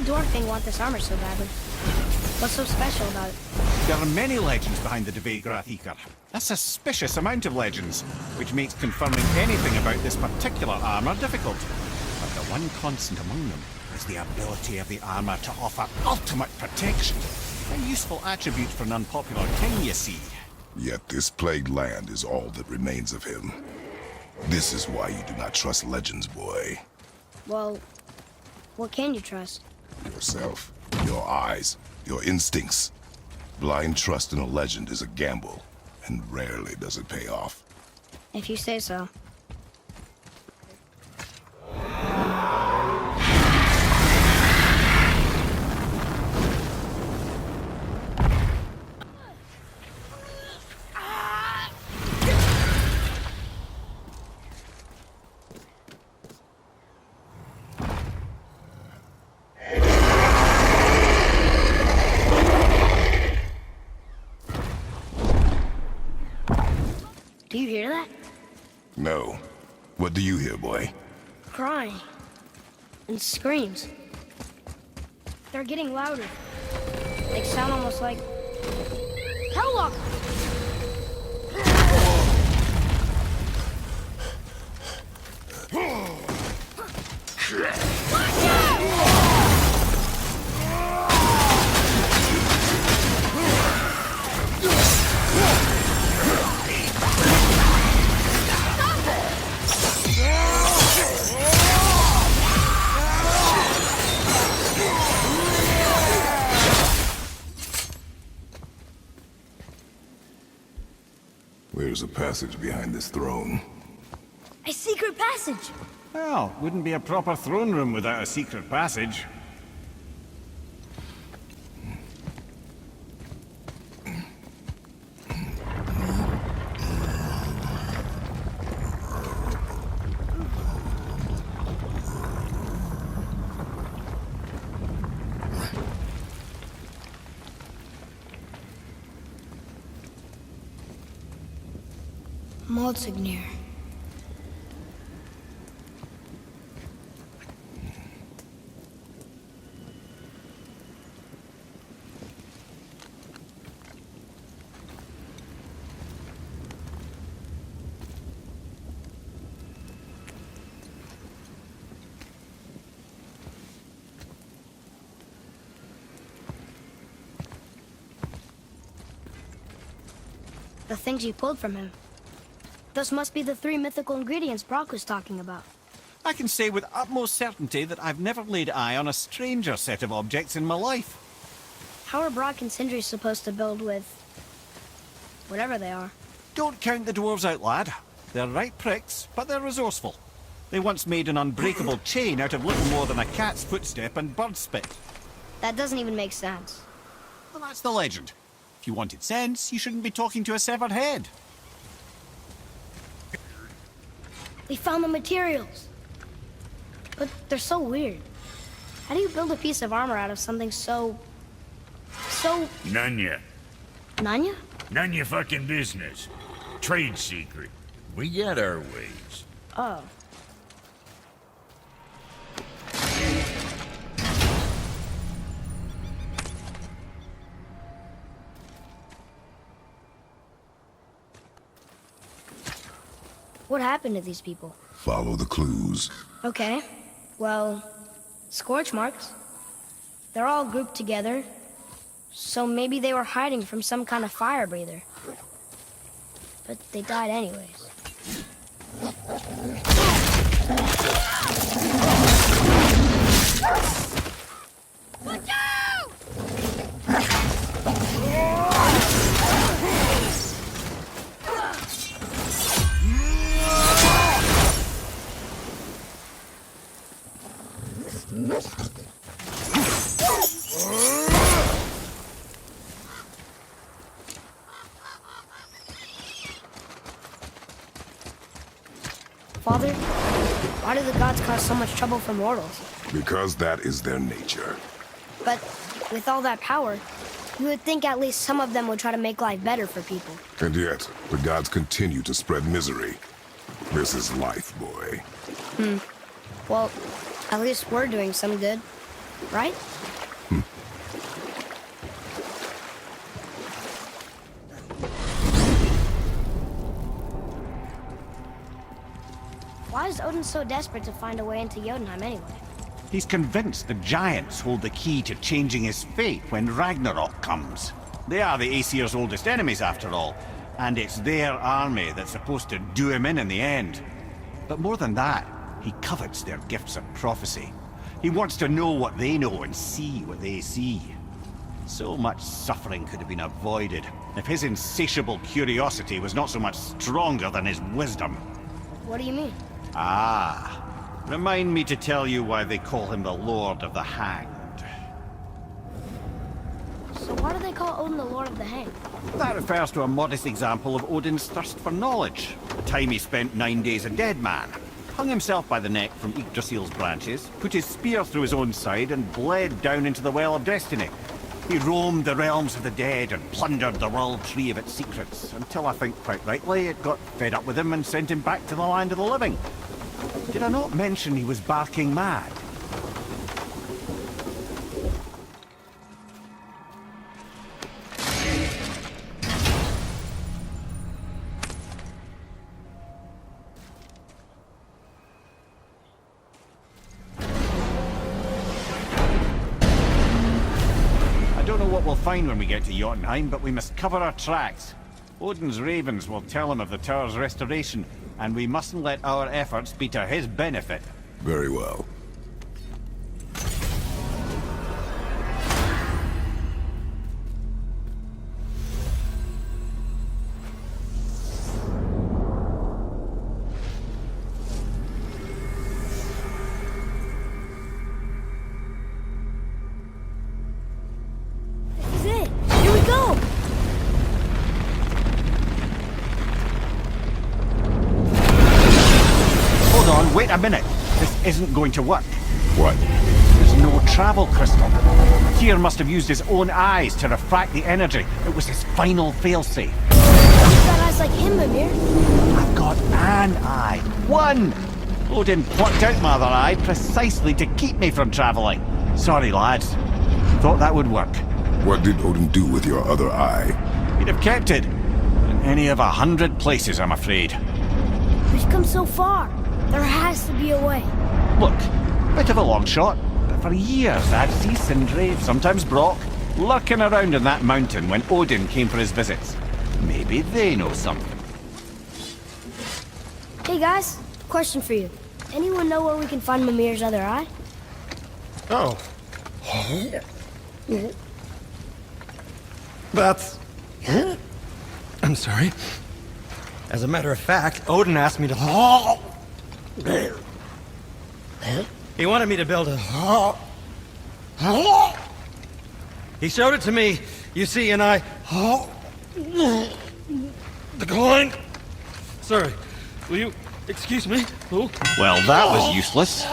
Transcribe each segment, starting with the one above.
the dwarf thing want this armor so badly? What's so special about it? There are many legends behind the Dvegrath Eaker. A suspicious amount of legends, which makes confirming anything about this particular armor difficult. But the one constant among them is the ability of the armor to offer ultimate protection. A useful attribute for an unpopular king, you see. Yet this plagued land is all that remains of him. This is why you do not trust legends, boy. Well, what can you trust? Yourself, your eyes, your instincts. Blind trust in a legend is a gamble, and rarely does it pay off. If you say so. Do you hear that? No. What do you hear, boy? Crying. And screams. They're getting louder. They sound almost like... Helllock! There's a passage behind this throne. A secret passage! Well, wouldn't be a proper throne room without a secret passage. Monsignor. The things you pulled from him. Those must be the 3 mythical ingredients Brock was talking about. I can say with utmost certainty that I've never laid eye on a stranger set of objects in my life. How are Brock and Sindri supposed to build with... whatever they are? Don't count the dwarves out, lad. They're right pricks, but they're resourceful. They once made an unbreakable chain out of little more than a cat's footstep and bird spit. That doesn't even make sense. Well, that's the legend. If you wanted sense, you shouldn't be talking to a severed head. We found the materials. But they're so weird. How do you build a piece of armor out of something so... None ya. Nanya? None your fucking business. Trade secret. We got our ways. Oh. What happened to these people? Follow the clues. Okay. Well, scorch marks. They're all grouped together. So maybe they were hiding from some kind of fire breather. But they died anyways. Watch out! Father, why do the gods cause so much trouble for mortals? Because that is their nature. But with all that power, you would think at least some of them would try to make life better for people. And yet, the gods continue to spread misery. This is life, boy. Well, at least we're doing some good. right? Why is Odin so desperate to find a way into Jötunheim anyway? He's convinced the giants hold the key to changing his fate when Ragnarok comes. They are the Aesir's oldest enemies, after all, and it's their army that's supposed to do him in the end. But more than that, he covets their gifts of prophecy. He wants to know what they know and see what they see. So much suffering could have been avoided if his insatiable curiosity was not so much stronger than his wisdom. What do you mean? Ah, remind me to tell you why they call him the Lord of the Hanged. So why do they call Odin the Lord of the Hanged? That refers to a modest example of Odin's thirst for knowledge. The time he spent 9 days a dead man. Hung himself by the neck from Yggdrasil's branches, put his spear through his own side and bled down into the Well of Destiny. He roamed the realms of the dead and plundered the world tree of its secrets, until I think quite rightly it got fed up with him and sent him back to the land of the living. Did I not mention he was barking mad? I don't know what we'll find when we get to Jötunheim, but we must cover our tracks. Odin's ravens will tell him of the tower's restoration, and we mustn't let our efforts be to his benefit. Very well. This is it! Here we go! Hold on, wait a minute. This isn't going to work. What? There's no travel crystal. Tyr must have used his own eyes to refract the energy. It was his final failsafe. You've got eyes like him, Mimir. I've got an eye. One! Odin plucked out my other eye precisely to keep me from traveling. Sorry, lads. Thought that would work. What did Odin do with your other eye? He'd have kept it. In any of 100 places, I'm afraid. We've come so far. There has to be a way. Look, bit of a long shot, but for years I'd see Sindri, sometimes Brock, lurking around in that mountain when Odin came for his visits. Maybe they know something. Hey guys, question for you. Anyone know where we can find Mimir's other eye? Oh. That's... I'm sorry. As a matter of fact, Odin asked me to... He wanted me to build a... He showed it to me, you see, and I... Declined. Sorry, will you excuse me? Oh. Well, that was useless.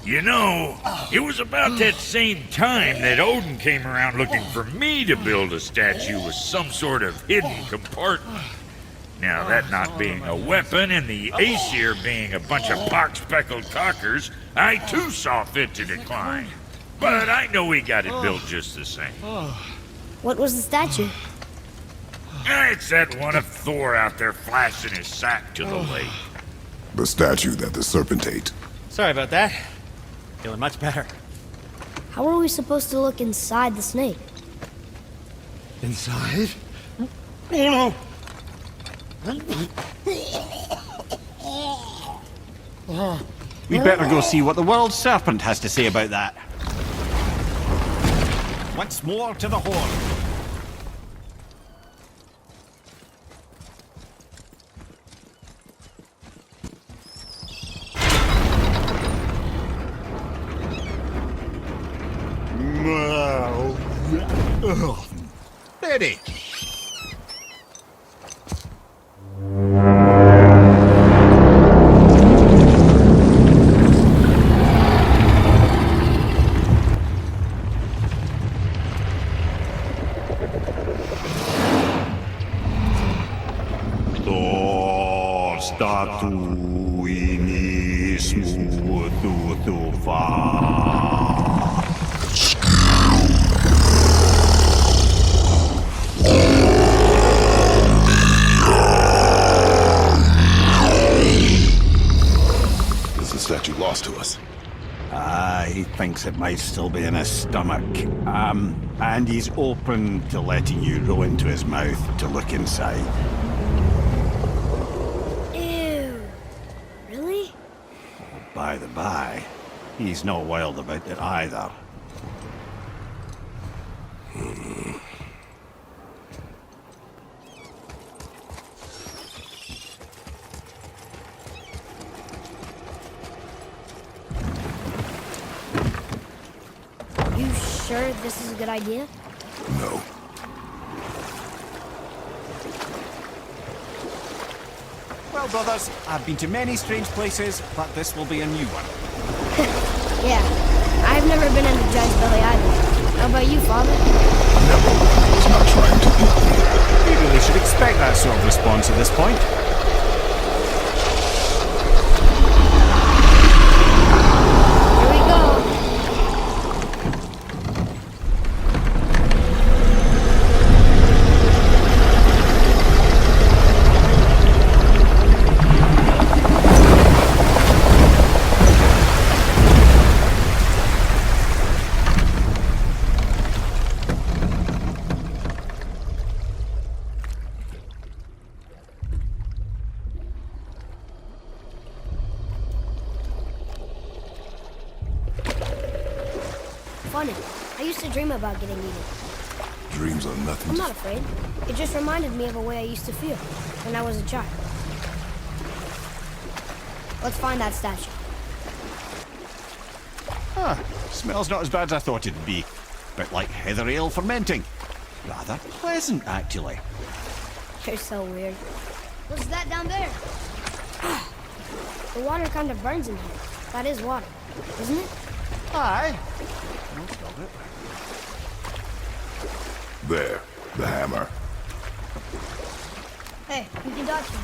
You know, it was about that same time that Odin came around looking for me to build a statue with some sort of hidden compartment. Now, that not being a weapon and the Aesir being a bunch of pock-speckled cockers, I too saw fit to decline. But I know we got it built just the same. What was the statue? It's that one of Thor out there flashing his sack to the lake. The statue that the serpent ate. Sorry about that. Feeling much better. How are we supposed to look inside the snake? Inside? Oh no! We'd better go see what the world serpent has to say about that. Once more to the horn. Ready. Statuinis mututufa. statue lost to us. He thinks it might still be in his stomach. And he's open to letting you roll into his mouth to look inside. Ew. Really? By the by, he's not wild about it either. You sure this is a good idea? No. Well, brothers, I've been to many strange places, but this will be a new one. Yeah. I've never been into Judge Billy either. How about you, Father? Never. It's not trying to help me. You really should expect that sort of response at this point. Here we go. Funny. I used to dream about getting eaten. Dreams are nothing I'm to... not afraid. It just reminded me of a way I used to feel when I was a child. Let's find that statue. Smells not as bad as I thought it'd be. Bit like heather ale fermenting. Rather pleasant, actually. You're so weird. What's that down there? The water kind of burns in here. That is water, isn't it? Aye. There. The hammer. Hey, you can dodge me.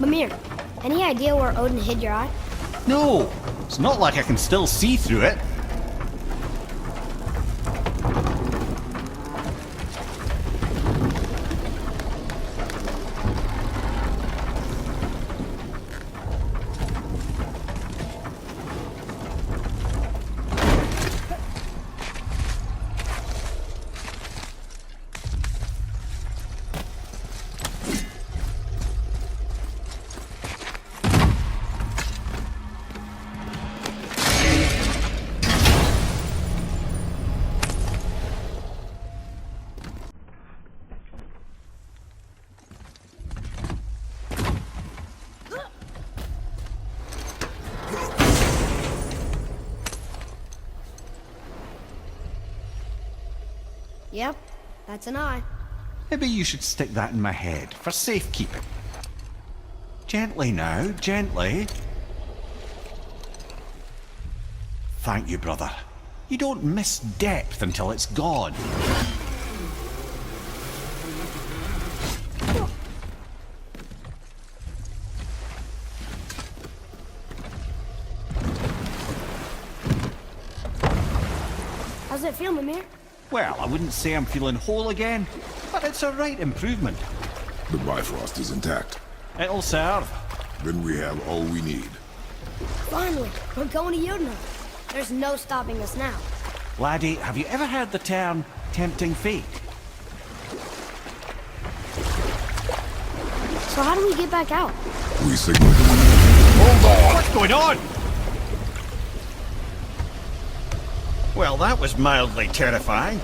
Mimir, any idea where Odin hid your eye? No, it's not like I can still see through it. Yep, that's an eye. Maybe you should stick that in my head for safekeeping. Gently now, gently. Thank you, brother. You don't miss depth until it's gone. How's it feel, Mimir? Well, I wouldn't say I'm feeling whole again, but it's a right improvement. The Bifrost is intact. It'll serve. Then we have all we need. Finally, we're going to Jötunheim. There's no stopping us now. Laddie, have you ever heard the term tempting fate? So how do we get back out? We signal. Hold on! What's going on? Well, that was mildly terrifying.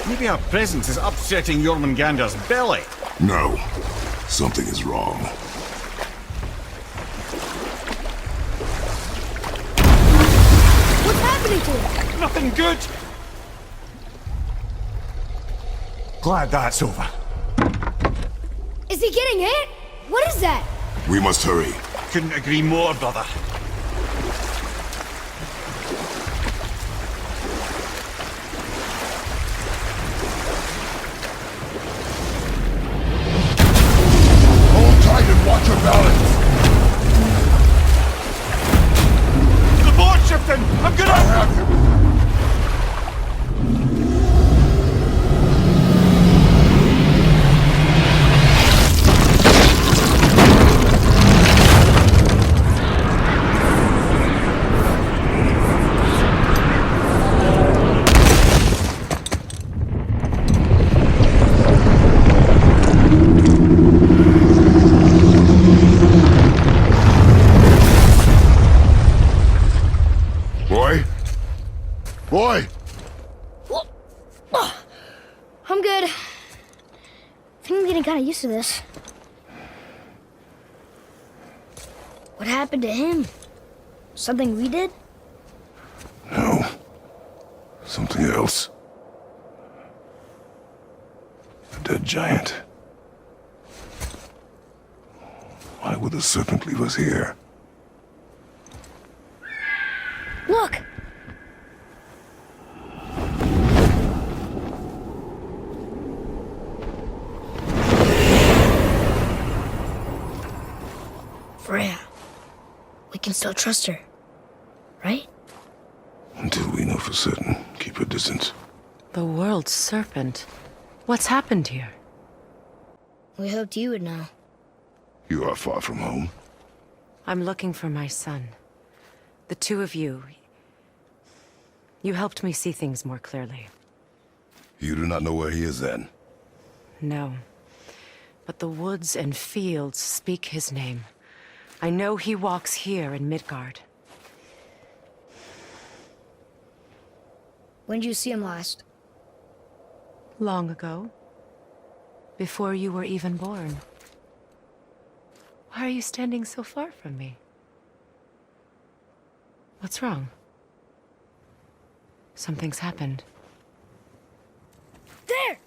Maybe our presence is upsetting Jormungandr's belly. No. Something is wrong. What's happening to him? nothing good! Glad that's over. Is he getting hit? What is that? We must hurry. Couldn't agree more, brother. Hold tight and watch your balance. The board shifting! I'm gonna... I have him. Boy! I'm good. I think I'm getting kind of used to this. What happened to him? Something we did? No. Something else. A dead giant. Why would the serpent leave us here? Look! Freya. We can still trust her, right? Until we know for certain, keep her distance. The world's serpent. What's happened here? We hoped you would know. You are far from home. I'm looking for my son. The two of you. You helped me see things more clearly. You do not know where he is then? No. But the woods and fields speak his name. I know he walks here in Midgard. When did you see him last? Long ago. Before you were even born. Why are you standing so far from me? What's wrong? Something's happened. There!